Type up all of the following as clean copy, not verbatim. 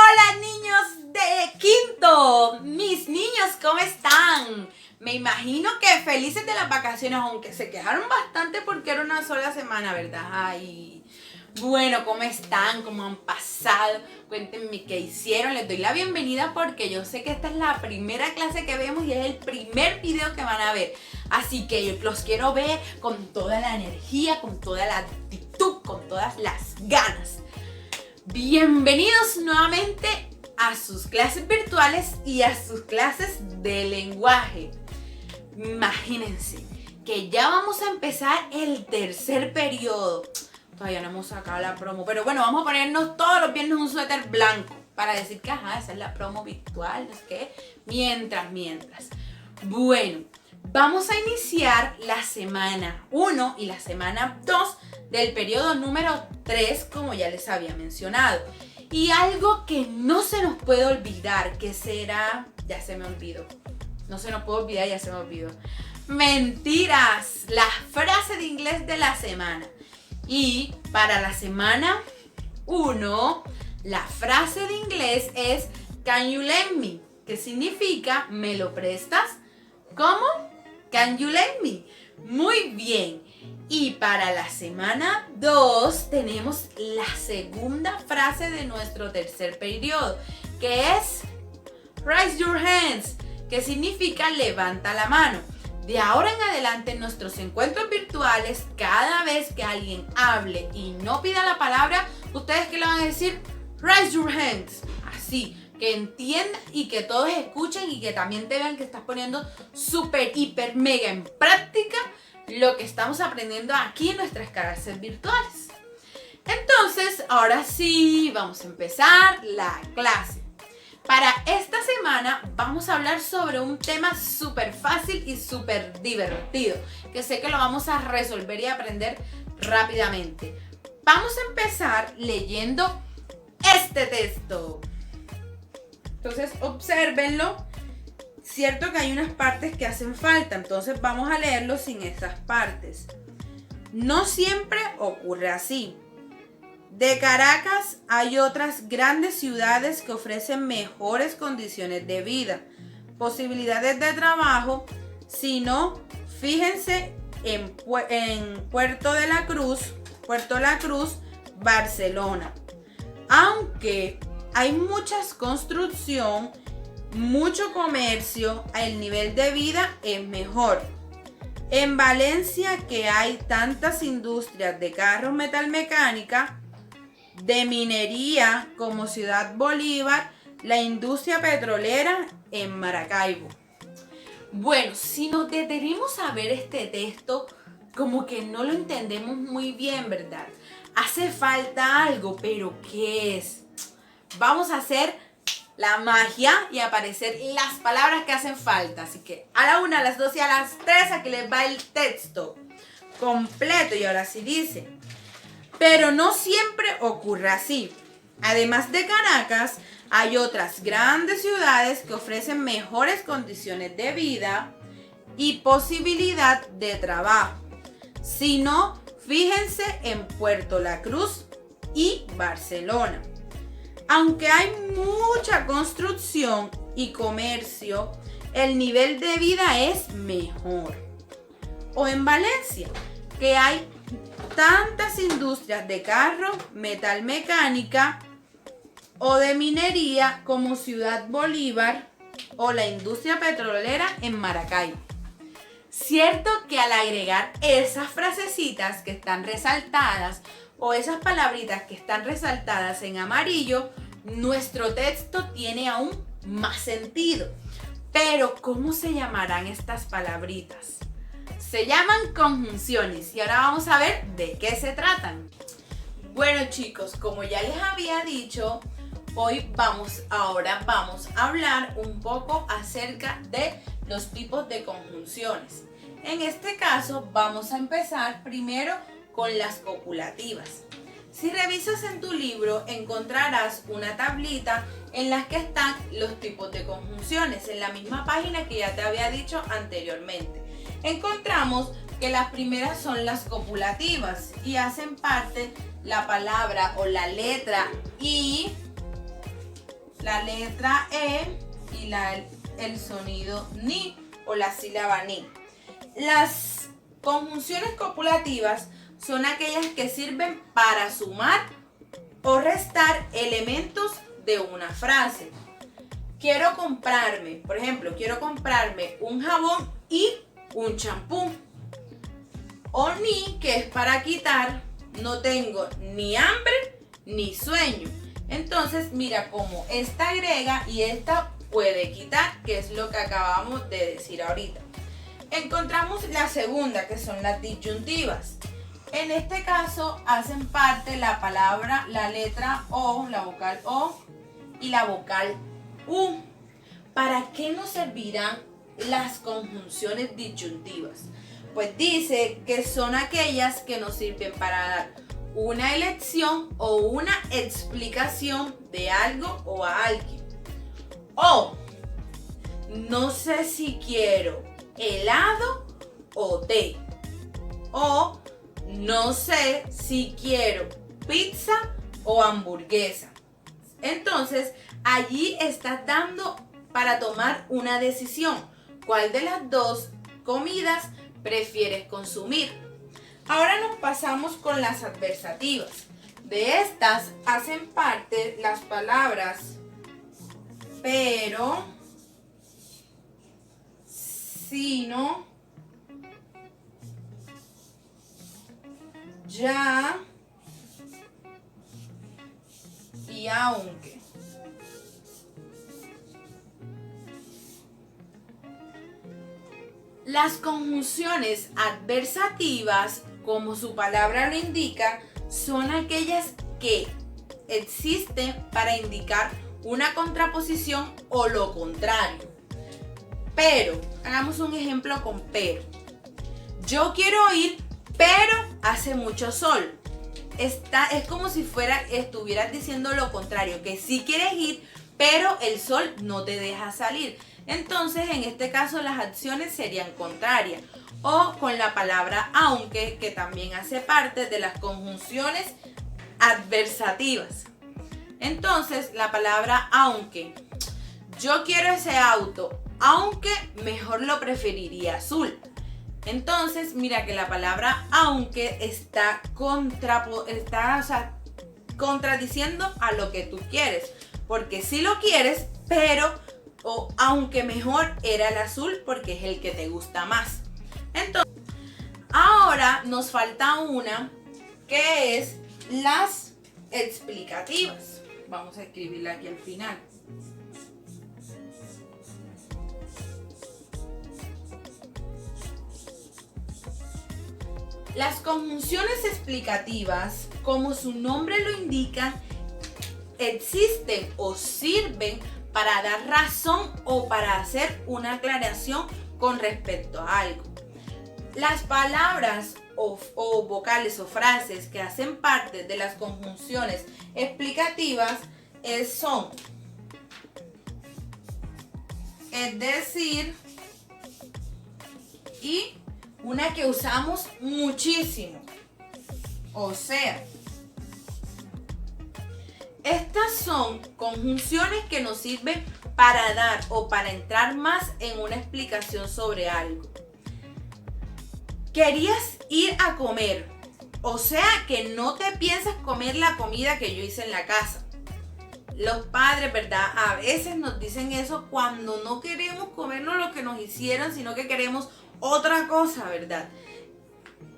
Hola niños de quinto, mis niños, ¿cómo están? Me imagino que felices de las vacaciones, aunque se quejaron bastante porque era una sola semana, ¿verdad? Ay, bueno, ¿cómo están? ¿Cómo han pasado? Cuéntenme qué hicieron. Les doy la bienvenida porque yo sé que esta es la primera clase que vemos y es el primer video que van a ver. Así que yo los quiero ver con toda la energía, con toda la actitud, con todas las ganas. Bienvenidos nuevamente a sus clases virtuales y a sus clases de lenguaje. Imagínense que ya vamos a empezar el tercer periodo. Todavía no hemos sacado la promo, pero bueno, vamos a ponernos todos los viernes un suéter blanco para decir que ajá, esa es la promo virtual, no sé qué. Mientras. Bueno, vamos a iniciar la semana 1 y la semana 2 del periodo número 3, como ya les había mencionado. Y algo que no se nos puede olvidar, que será... Ya se me olvidó. No se nos puede olvidar, ya se me olvidó. Mentiras, la frase de inglés de la semana. Y para la semana 1, la frase de inglés es Can you lend me? Que significa ¿me lo prestas? ¿Cómo? Can you lend me? Muy bien. Y para la semana 2 tenemos la segunda frase de nuestro tercer periodo, que es Raise your hands, que significa levanta la mano. De ahora en adelante en nuestros encuentros virtuales, cada vez que alguien hable y no pida la palabra, ¿ustedes qué le van a decir? Raise your hands. Así, que entiendan y que todos escuchen y que también te vean que estás poniendo súper, hiper, mega en práctica lo que estamos aprendiendo aquí en nuestras clases virtuales. Entonces, ahora sí, vamos a empezar la clase. Para esta semana vamos a hablar sobre un tema súper fácil y súper divertido, que sé que lo vamos a resolver y aprender rápidamente. Vamos a empezar leyendo este texto. Entonces, obsérvenlo. Cierto que hay unas partes que hacen falta, entonces vamos a leerlo sin esas partes. No siempre ocurre así. De Caracas hay otras grandes ciudades que ofrecen mejores condiciones de vida, posibilidades de trabajo, sino fíjense en Puerto La Cruz, Barcelona. Aunque hay mucha construcción, mucho comercio, el nivel de vida es mejor. En Valencia, que hay tantas industrias de carros metalmecánica, de minería como Ciudad Bolívar, la industria petrolera en Maracaibo. Bueno, si nos detenemos a ver este texto, como que no lo entendemos muy bien, ¿verdad? Hace falta algo, pero ¿qué es? Vamos a hacer la magia y aparecer las palabras que hacen falta. Así que a la 1, a las 2 y a las 3 aquí les va el texto completo. Y ahora sí dice: pero no siempre ocurre así. Además de Caracas, hay otras grandes ciudades que ofrecen mejores condiciones de vida y posibilidad de trabajo. Si no, fíjense en Puerto La Cruz y Barcelona. Aunque hay mucha construcción y comercio, el nivel de vida es mejor. O en Valencia, que hay tantas industrias de carro, metalmecánica o de minería como Ciudad Bolívar o la industria petrolera en Maracaibo. Cierto que al agregar esas frasecitas que están resaltadas o esas palabritas que están resaltadas en amarillo, nuestro texto tiene aún más sentido. Pero, ¿cómo se llamarán estas palabritas? Se llaman conjunciones y ahora vamos a ver de qué se tratan. Bueno chicos, como ya les había dicho, hoy vamos a hablar un poco acerca de los tipos de conjunciones. En este caso vamos a empezar primero con las copulativas. Si revisas en tu libro encontrarás una tablita en la que están los tipos de conjunciones, en la misma página que ya te había dicho anteriormente. Encontramos que las primeras son las copulativas y hacen parte la palabra o la letra I la letra E y el sonido ni o la sílaba ni. Las conjunciones copulativas son aquellas que sirven para sumar o restar elementos de una frase. Quiero comprarme, por ejemplo, quiero comprarme un jabón y un champú. O ni, que es para quitar, no tengo ni hambre ni sueño. Entonces, mira cómo esta agrega y esta puede quitar, que es lo que acabamos de decir ahorita. Encontramos la segunda, que son las disyuntivas. En este caso hacen parte la palabra, la letra O, la vocal O y la vocal U. ¿Para qué nos servirán las conjunciones disyuntivas? Pues dice que son aquellas que nos sirven para dar una elección o una explicación de algo o a alguien. O, no sé si quiero helado o té. O, no sé si quiero pizza o hamburguesa. Entonces, allí estás dando para tomar una decisión. ¿Cuál de las dos comidas prefieres consumir? Ahora nos pasamos con las adversativas. De estas hacen parte las palabras pero, sino, ya y aunque. Las conjunciones adversativas, como su palabra lo indica, son aquellas que existen para indicar una contraposición o lo contrario. Pero, hagamos un ejemplo con pero. Yo quiero ir, pero hace mucho sol. Es como si estuvieras diciendo lo contrario, que sí quieres ir, pero el sol no te deja salir. Entonces, en este caso, las acciones serían contrarias. O con la palabra aunque, que también hace parte de las conjunciones adversativas. Entonces, la palabra aunque. Yo quiero ese auto, aunque mejor lo preferiría azul. Entonces, mira que la palabra aunque está contradiciendo a lo que tú quieres. Porque sí lo quieres, pero o aunque mejor era el azul porque es el que te gusta más. Entonces, ahora nos falta una que es las explicativas. Vamos a escribirla aquí al final. Las conjunciones explicativas, como su nombre lo indica, existen o sirven para dar razón o para hacer una aclaración con respecto a algo. Las palabras o vocales o frases que hacen parte de las conjunciones explicativas son, es decir, y una que usamos muchísimo, o sea. Estas son conjunciones que nos sirven para dar o para entrar más en una explicación sobre algo. Querías ir a comer, o sea que no te piensas comer la comida que yo hice en la casa. Los padres, ¿verdad? A veces nos dicen eso cuando no queremos comernos lo que nos hicieron, sino que queremos otra cosa, ¿verdad?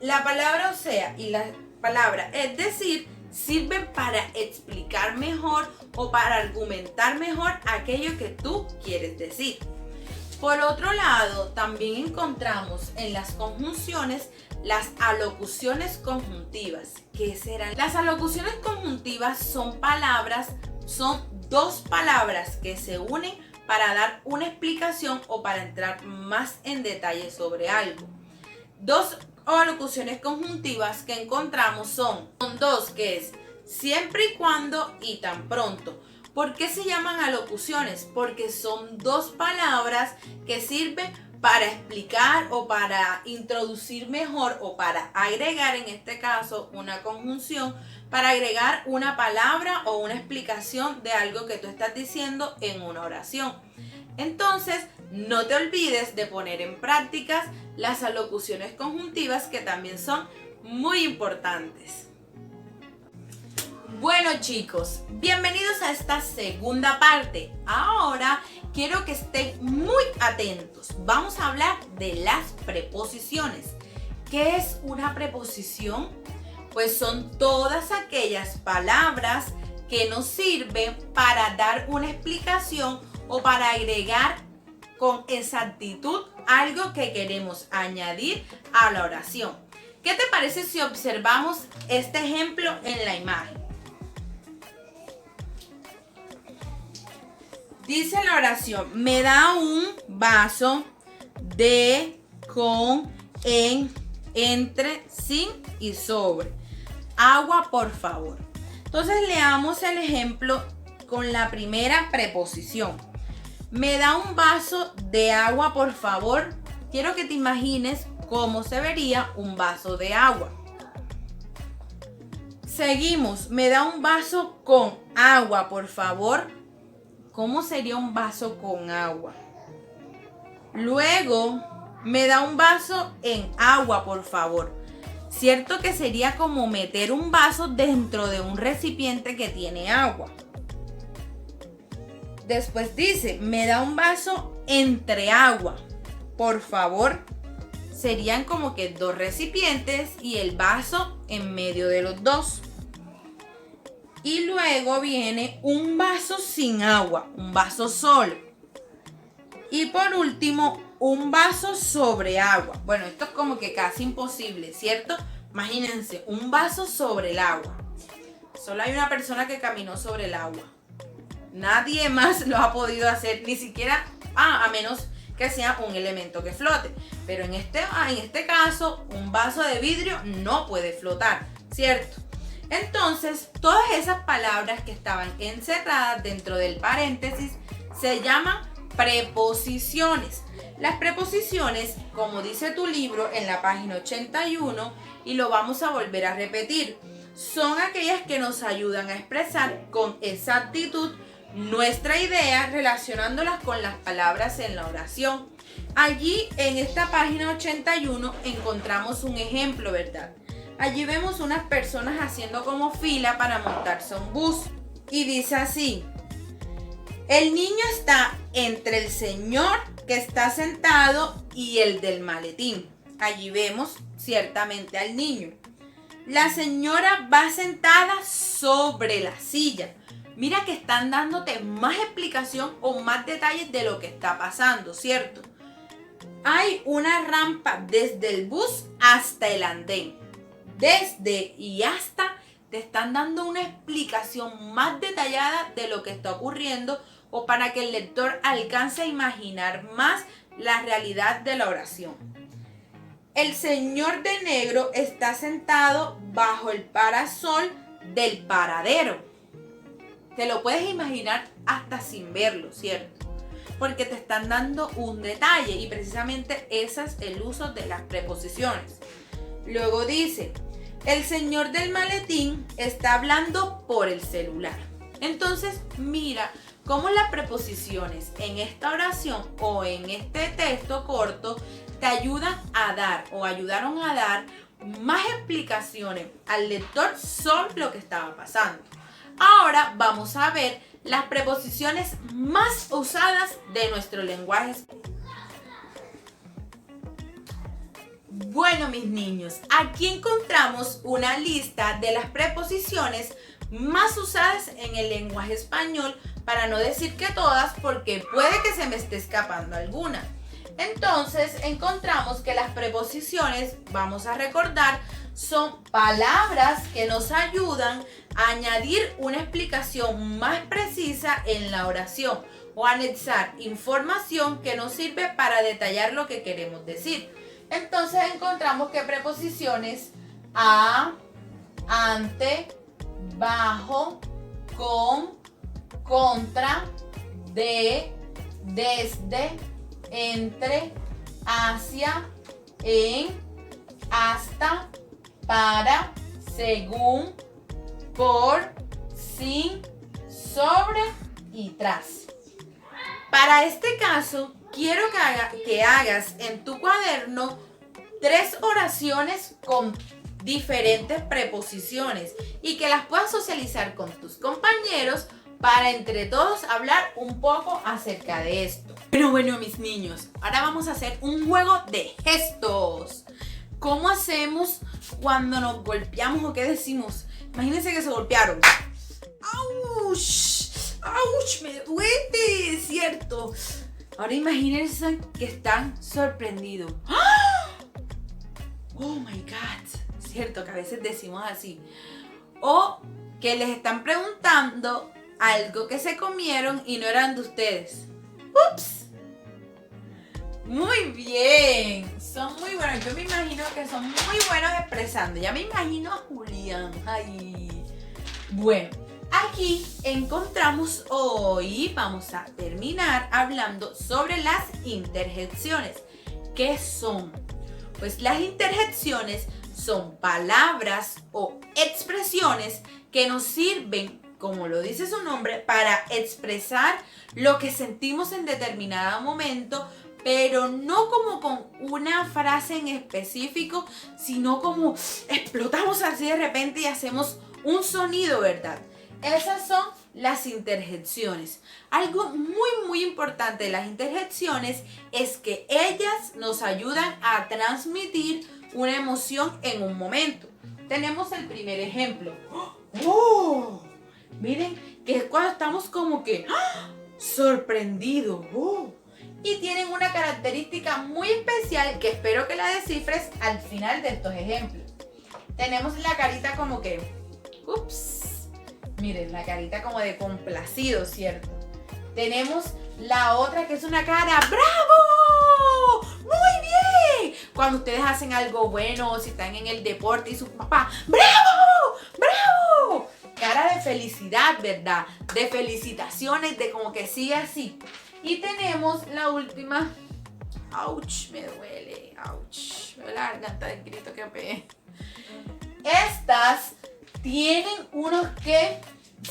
La palabra o sea y la palabra es decir sirven para explicar mejor o para argumentar mejor aquello que tú quieres decir. Por otro lado, también encontramos en las conjunciones las alocuciones conjuntivas. ¿Qué serán? Las alocuciones conjuntivas son dos palabras que se unen para dar una explicación o para entrar más en detalle sobre algo. Dos alocuciones conjuntivas que encontramos son dos, que es siempre y cuando y tan pronto. ¿Por qué se llaman alocuciones? Porque son dos palabras que sirven para explicar o para introducir mejor o para agregar en este caso una conjunción para agregar una palabra o una explicación de algo que tú estás diciendo en una oración. Entonces, no te olvides de poner en práctica las alocuciones conjuntivas, que también son muy importantes. Bueno, chicos, bienvenidos a esta segunda parte. Ahora quiero que estén muy atentos. Vamos a hablar de las preposiciones. ¿Qué es una preposición? Pues son todas aquellas palabras que nos sirven para dar una explicación o para agregar con exactitud algo que queremos añadir a la oración. ¿Qué te parece si observamos este ejemplo en la imagen? Dice la oración: me da un vaso de, con, en, entre, sin y sobre. Agua, por favor. Entonces leamos el ejemplo con la primera preposición. Me da un vaso de agua, por favor. Quiero que te imagines cómo se vería un vaso de agua. Seguimos. Me da un vaso con agua, por favor. ¿Cómo sería un vaso con agua? Luego, me da un vaso en agua, por favor. Cierto que sería como meter un vaso dentro de un recipiente que tiene agua. Después dice, me da un vaso entre agua. Por favor, serían como que dos recipientes y el vaso en medio de los dos. Y luego viene un vaso sin agua, un vaso solo. Y por último, un vaso sobre agua. Bueno, esto es como que casi imposible, ¿cierto? Imagínense, un vaso sobre el agua. Solo hay una persona que caminó sobre el agua. Nadie más lo ha podido hacer, ni siquiera, a menos que sea un elemento que flote. Pero en este caso, un vaso de vidrio no puede flotar, ¿cierto? Entonces, todas esas palabras que estaban encerradas dentro del paréntesis se llaman preposiciones. Las preposiciones, como dice tu libro en la página 81, y lo vamos a volver a repetir, son aquellas que nos ayudan a expresar con exactitud nuestra idea relacionándolas con las palabras en la oración. Allí en esta página 81 encontramos un ejemplo, ¿verdad? Allí vemos unas personas haciendo como fila para montarse a un bus. Y dice así: el niño está entre el señor que está sentado y el del maletín. Allí vemos ciertamente al niño. La señora va sentada sobre la silla. Mira que están dándote más explicación o más detalles de lo que está pasando, ¿cierto? Hay una rampa desde el bus hasta el andén. Desde y hasta te están dando una explicación más detallada de lo que está ocurriendo o para que el lector alcance a imaginar más la realidad de la oración. El señor de negro está sentado bajo el parasol del paradero. Te lo puedes imaginar hasta sin verlo, ¿cierto? Porque te están dando un detalle y precisamente ese es el uso de las preposiciones. Luego dice: el señor del maletín está hablando por el celular. Entonces, mira cómo las preposiciones en esta oración o en este texto corto te ayudan a dar o ayudaron a dar más explicaciones al lector sobre lo que estaba pasando. Ahora vamos a ver las preposiciones más usadas de nuestro lenguaje. Bueno, mis niños, aquí encontramos una lista de las preposiciones más usadas en el lenguaje español, para no decir que todas, porque puede que se me esté escapando alguna. Entonces, encontramos que las preposiciones, vamos a recordar, son palabras que nos ayudan a añadir una explicación más precisa en la oración o anexar información que nos sirve para detallar lo que queremos decir. Entonces encontramos que preposiciones a, ante, bajo, con, contra, de, desde, entre, hacia, en, hasta, para, según, por, sin, sobre y tras. Para este caso, quiero que hagas en tu cuaderno 3 oraciones con diferentes preposiciones y que las puedas socializar con tus compañeros para entre todos hablar un poco acerca de esto. Bueno, mis niños, ahora vamos a hacer un juego de gestos. ¿Cómo hacemos cuando nos golpeamos o qué decimos? Imagínense que se golpearon. ¡Auch! ¡Auch! ¡Me duele! ¿Cierto? Ahora imagínense que están sorprendidos. ¡Oh, my God! ¿Cierto? Que a veces decimos así. O que les están preguntando algo que se comieron y no eran de ustedes. ¡Ups! Muy bien. Son muy buenos. Yo me imagino que son muy buenos expresando. Ya me imagino a Julián. Ay. Bueno, aquí encontramos hoy, vamos a terminar hablando sobre las interjecciones. ¿Qué son? Pues las interjecciones son palabras o expresiones que nos sirven, como lo dice su nombre, para expresar lo que sentimos en determinado momento, pero no como con una frase en específico, sino como explotamos así de repente y hacemos un sonido, ¿verdad? Esas son las interjecciones. Algo muy importante de las interjecciones es que ellas nos ayudan a transmitir una emoción en un momento. Tenemos el primer ejemplo. ¡Oh! Miren, que es cuando estamos como que sorprendidos. ¡Oh! Y tienen una característica muy especial que espero que la descifres al final de estos ejemplos. Tenemos la carita como que, ups. Miren, la carita como de complacido, ¿cierto? Tenemos la otra que es una cara, ¡bravo! ¡Muy bien! Cuando ustedes hacen algo bueno o si están en el deporte y su papá, ¡bravo! ¡Bravo! Cara de felicidad, ¿verdad? De felicitaciones, de como que sigue así. Y tenemos la última, ¡ouch! Me duele, ¡ouch! Me duele la garganta del grito que pegué. Estas tienen unos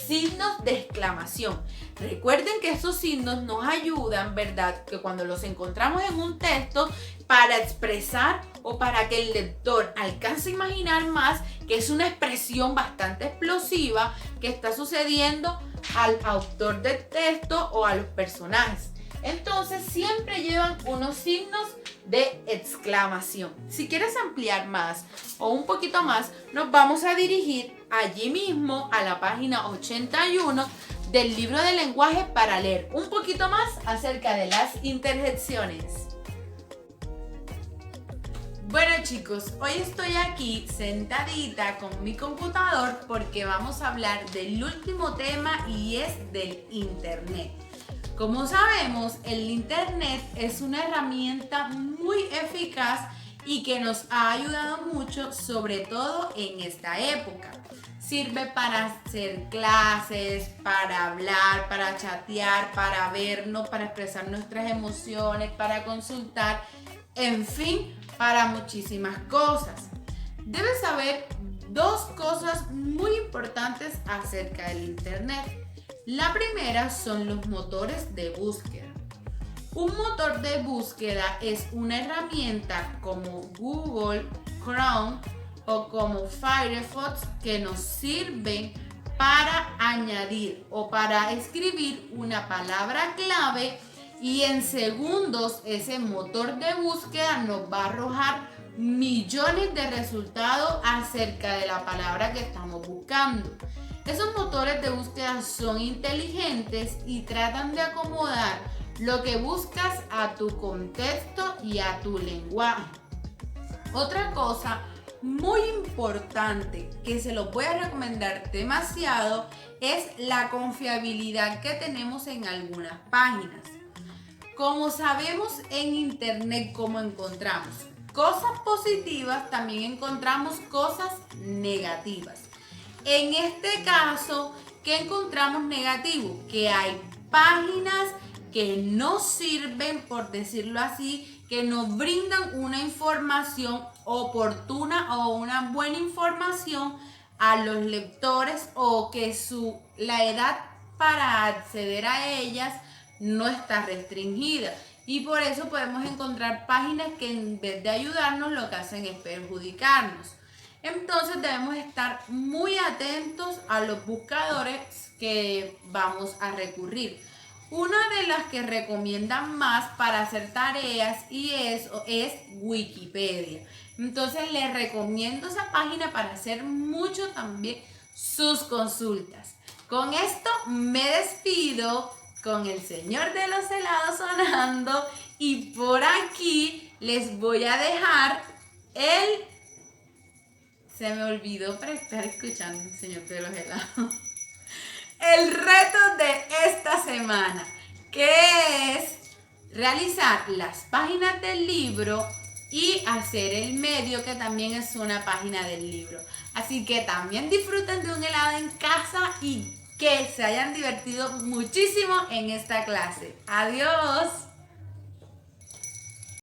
signos de exclamación. Recuerden que esos signos nos ayudan, ¿verdad? Que cuando los encontramos en un texto, para expresar o para que el lector alcance a imaginar más que es una expresión bastante explosiva que está sucediendo al autor del texto o a los personajes. Entonces siempre llevan unos signos de exclamación. Si quieres ampliar más o un poquito más, nos vamos a dirigir allí mismo a la página 81 del libro de lenguaje para leer un poquito más acerca de las interjecciones. Bueno, chicos, hoy estoy aquí sentadita con mi computador porque vamos a hablar del último tema y es del internet. Como sabemos, el internet es una herramienta muy eficaz y que nos ha ayudado mucho, sobre todo en esta época. Sirve para hacer clases, para hablar, para chatear, para vernos, para expresar nuestras emociones, para consultar, en fin, para muchísimas cosas. Debes saber 2 cosas muy importantes acerca del internet. La primera son los motores de búsqueda. Un motor de búsqueda es una herramienta como Google, Chrome o como Firefox que nos sirven para añadir o para escribir una palabra clave y en segundos ese motor de búsqueda nos va a arrojar millones de resultados acerca de la palabra que estamos buscando. Esos motores de búsqueda son inteligentes y tratan de acomodar lo que buscas a tu contexto y a tu lenguaje. Otra cosa muy importante que se lo voy a recomendar demasiado es la confiabilidad que tenemos en algunas páginas. Como sabemos, en internet, como encontramos cosas positivas, también encontramos cosas negativas. En este caso, ¿qué encontramos negativo? Que hay páginas que no sirven, por decirlo así, que nos brindan una información oportuna o una buena información a los lectores o que la edad para acceder a ellas no está restringida. Y por eso podemos encontrar páginas que en vez de ayudarnos lo que hacen es perjudicarnos. Entonces debemos estar muy atentos a los buscadores que vamos a recurrir. Una de las que recomiendan más para hacer tareas y eso es Wikipedia. Entonces les recomiendo esa página para hacer mucho también sus consultas. Con esto me despido con el señor de los helados sonando y por aquí les voy a dejar se me olvidó para estar escuchando el señor de los helados. El reto de esta semana, que es realizar las páginas del libro y hacer el medio, que también es una página del libro. Así que también disfruten de un helado en casa y que se hayan divertido muchísimo en esta clase. ¡Adiós!